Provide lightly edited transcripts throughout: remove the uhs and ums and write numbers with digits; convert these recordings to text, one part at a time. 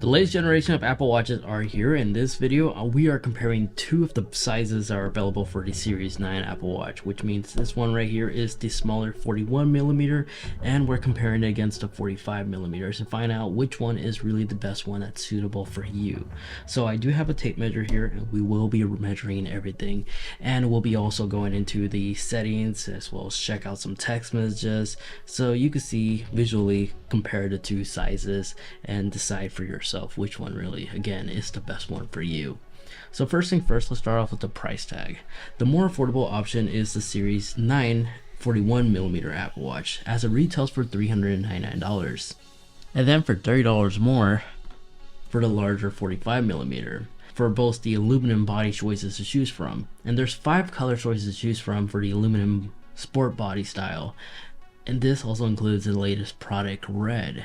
The latest generation of Apple Watches are here. In this video, we are comparing two of the sizes that are available for the Series 9 Apple Watch, which means this one right here is the smaller 41mm, and we're comparing it against the 45mm to find out which one is really the best one that's suitable for you. So I do have a tape measure here, and we will be measuring everything, and we'll be also going into the settings as well as check out some text messages so you can see visually compare the two sizes and decide for yourself which one really, again, is the best one for you. So first thing first, let's start off with the price tag. The more affordable option is the Series 9 41mm Apple Watch, as it retails for $399. And then for $30 more for the larger 45mm, for both the aluminum body choices to choose from. And there's 5 color choices to choose from for the aluminum sport body style. And this also includes the latest product red.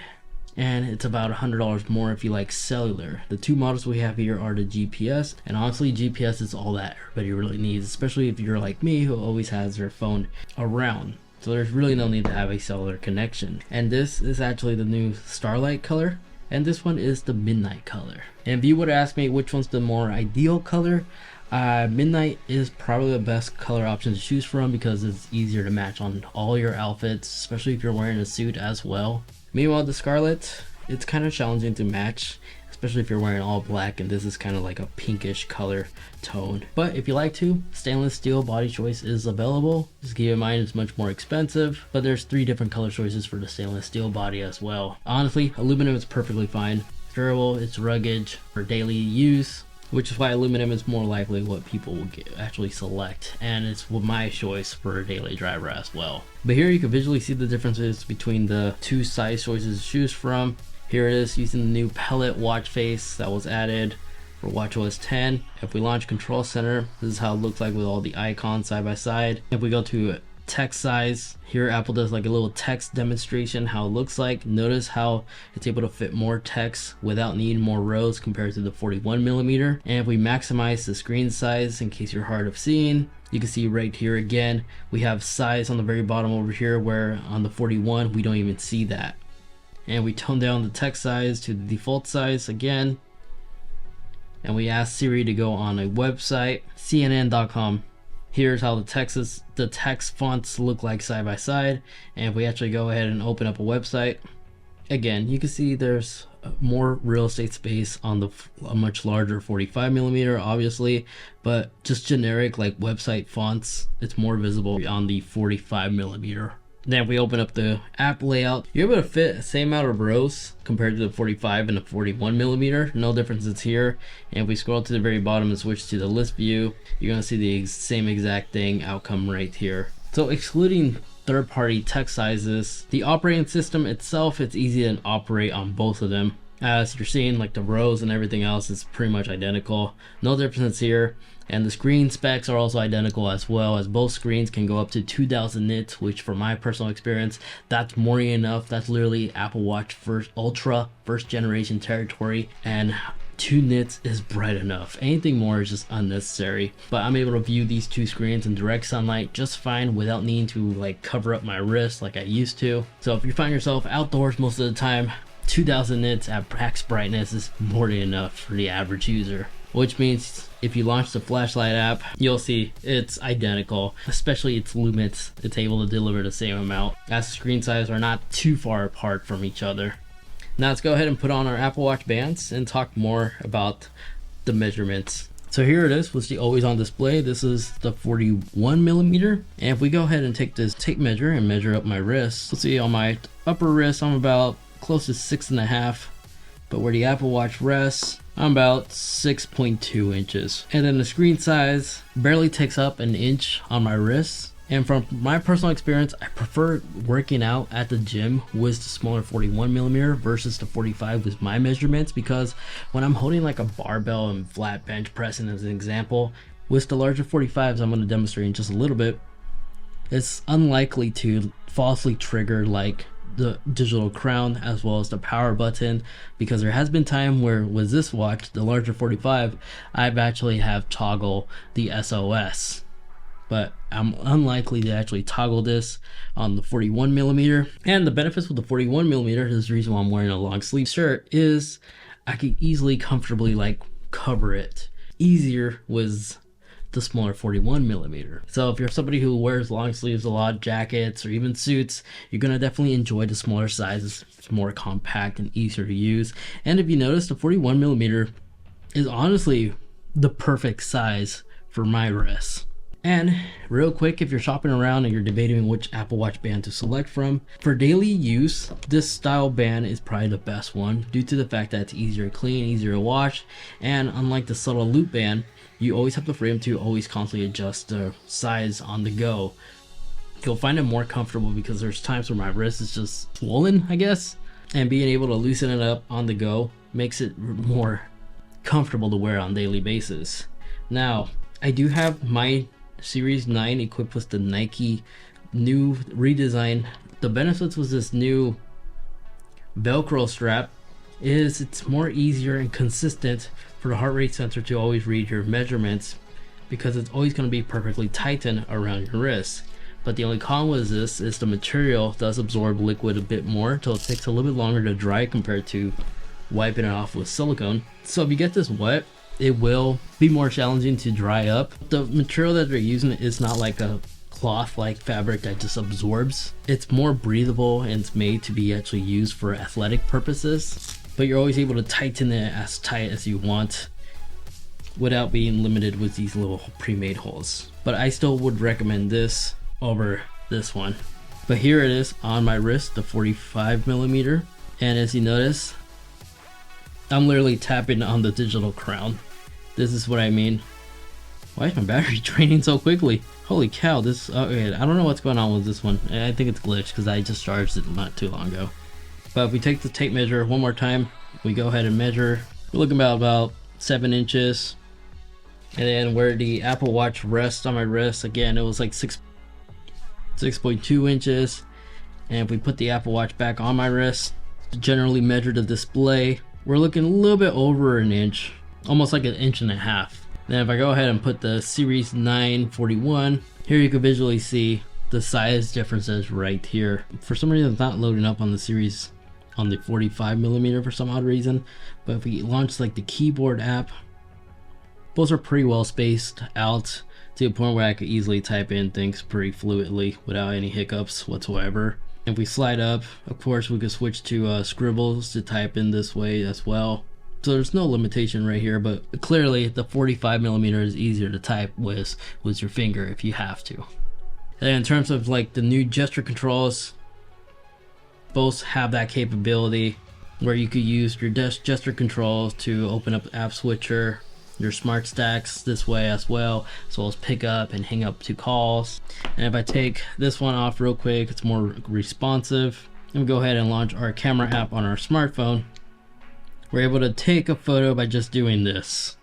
And it's about $100 more if you like cellular. The two models we have here are the GPS, and honestly GPS is all that everybody really needs, especially if you're like me who always has their phone around. So there's really no need to have a cellular connection. And this is actually the new Starlight color, and this one is the Midnight color. And if you would ask me which one's the more ideal color, Midnight is probably the best color option to choose from because it's easier to match on all your outfits, especially if you're wearing a suit as well. Meanwhile, the Scarlet, it's kind of challenging to match, especially if you're wearing all black, and this is kind of like a pinkish color tone. But if you like to, stainless steel body choice is available. Just keep in mind it's much more expensive, but there's 3 different color choices for the stainless steel body as well. Honestly, aluminum is perfectly fine. It's durable, it's rugged for daily use, which is why aluminum is more likely what people will actually select, and it's my choice for a daily driver as well. But here you can visually see the differences between the two size choices to choose from. Here it is using the new pellet watch face that was added for watchOS 10. If we launch Control Center, this is how it looks like with all the icons side by side. If we go to text size, here Apple does like a little text demonstration how it looks like. Notice how it's able to fit more text without needing more rows compared to the 41mm. And if we maximize the screen size, in case you're hard of seeing, you can see right here again we have size on the very bottom over here, where on the 41 we don't even see that. And we tone down the text size to the default size again, and we ask Siri to go on a website, CNN.com. Here's how the text fonts look like side by side. And if we actually go ahead and open up a website, again, you can see there's more real estate space on a much larger 45mm, obviously, but just generic like website fonts, it's more visible on the 45mm. Then if we open up the app layout, you're able to fit the same amount of rows compared to the 45 and the 41mm. No differences here. And if we scroll to the very bottom and switch to the list view, you're going to see the same exact thing outcome right here. So excluding third-party text sizes, the operating system itself, it's easy to operate on both of them. As you're seeing, like the rows and everything else is pretty much identical. No difference here. And the screen specs are also identical, as well as both screens can go up to 2000 nits, which for my personal experience, that's more than enough. That's literally Apple Watch Ultra first generation territory, and 2 nits is bright enough. Anything more is just unnecessary. But I'm able to view these two screens in direct sunlight just fine without needing to like cover up my wrist like I used to. So if you find yourself outdoors most of the time, 2000 nits at max brightness is more than enough for the average user. Which means if you launch the flashlight app, you'll see it's identical, especially its lumens. It's able to deliver the same amount, as the screen sizes are not too far apart from each other. Now let's go ahead and put on our Apple Watch bands and talk more about the measurements. So here it is with the always on display. This is the 41mm. And if we go ahead and take this tape measure and measure up my wrist, you'll see on my upper wrist I'm about close to 6.5, but where the Apple Watch rests, I'm about 6.2 inches. And then the screen size barely takes up an inch on my wrist. And from my personal experience, I prefer working out at the gym with the smaller 41mm versus the 45 with my measurements, because when I'm holding like a barbell and flat bench pressing as an example, with the larger 45s I'm going to demonstrate in just a little bit, it's unlikely to falsely trigger like the digital crown as well as the power button, because there has been time where with this watch, the larger 45, I've actually have toggle the SOS, but I'm unlikely to actually toggle this on the 41mm. And the benefits with the 41mm, is the reason why I'm wearing a long sleeve shirt, is I could easily comfortably like cover it. Easier was the smaller 41 millimeter. So if you're somebody who wears long sleeves a lot, jackets, or even suits, you're gonna definitely enjoy the smaller sizes. It's more compact and easier to use. And if you notice, the 41 millimeter is honestly the perfect size for my wrists. And real quick, if you're shopping around and you're debating which Apple Watch band to select from, for daily use, this style band is probably the best one due to the fact that it's easier to clean, easier to wash, and unlike the subtle loop band, you always have the freedom to always constantly adjust the size on the go. You'll find it more comfortable because there's times where my wrist is just swollen, I guess, and being able to loosen it up on the go makes it more comfortable to wear on a daily basis. Now, I do have my Series 9 equipped with the Nike new redesign. The benefits was this new Velcro strap is it's more easier and consistent for the heart rate sensor to always read your measurements because it's always going to be perfectly tightened around your wrist. But the only con with this is the material does absorb liquid a bit more, so it takes a little bit longer to dry compared to wiping it off with silicone. So if you get this wet, it will be more challenging to dry up. The material that they're using is not like a cloth like fabric that just absorbs. It's more breathable and it's made to be actually used for athletic purposes, but you're always able to tighten it as tight as you want without being limited with these little pre-made holes. But I still would recommend this over this one. But here it is on my wrist, the 45 millimeter, and as you notice, I'm literally tapping on the digital crown. This is what I mean. Why is my battery draining so quickly? Holy cow, this, okay, I don't know what's going on with this one. I think it's glitched because I just charged it not too long ago. But if we take the tape measure one more time, we go ahead and measure. We're looking about 7 inches. And then where the Apple Watch rests on my wrist, again, it was like 6.2 inches. And if we put the Apple Watch back on my wrist, to generally measure the display, we're looking a little bit over an inch, almost like 1.5 inches. Then if I go ahead and put the Series 9 41, here you can visually see the size differences right here. For some reason it's not loading up on the Series, on the 45 millimeter for some odd reason, but if we launch like the keyboard app, both are pretty well spaced out to a point where I could easily type in things pretty fluidly without any hiccups whatsoever. If we slide up, of course, we could switch to scribbles to type in this way as well. So there's no limitation right here, but clearly the 45 millimeter is easier to type with your finger if you have to. And in terms of like the new gesture controls, both have that capability where you could use your gesture controls to open up App Switcher, your smart stacks this way as well as pick up and hang up to calls. And if I take this one off real quick, it's more responsive. And we go ahead and launch our camera app on our smartphone. We're able to take a photo by just doing this.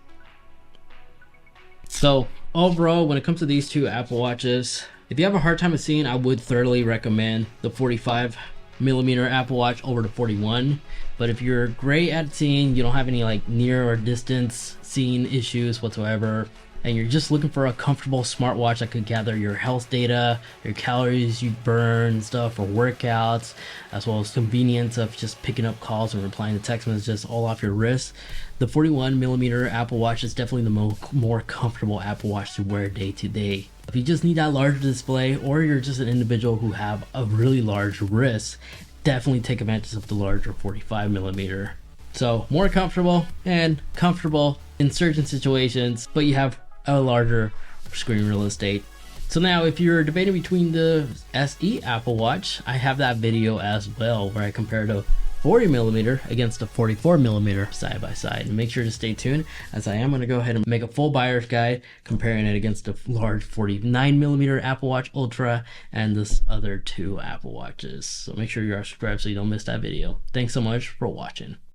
So overall, when it comes to these two Apple Watches, if you have a hard time with seeing, I would thoroughly recommend the 45 millimeter Apple Watch over the 41. But if you're great at seeing, you don't have any like near or distance seeing issues whatsoever, and you're just looking for a comfortable smartwatch that could gather your health data, your calories you burn, stuff for workouts, as well as convenience of just picking up calls and replying to text messages all off your wrist, the 41 millimeter Apple Watch is definitely the more comfortable Apple Watch to wear day to day. If you just need that larger display, or you're just an individual who have a really large wrist, definitely take advantage of the larger 45 millimeter. So more comfortable in certain situations, but you have a larger screen real estate. So now if you're debating between the SE Apple Watch, I have that video as well where I compare the 40 millimeter against the 44 millimeter side by side. And make sure to stay tuned, as I am going to go ahead and make a full buyer's guide comparing it against the large 49 millimeter Apple Watch Ultra and this other two Apple Watches. So make sure you are subscribed so you don't miss that video. Thanks so much for watching.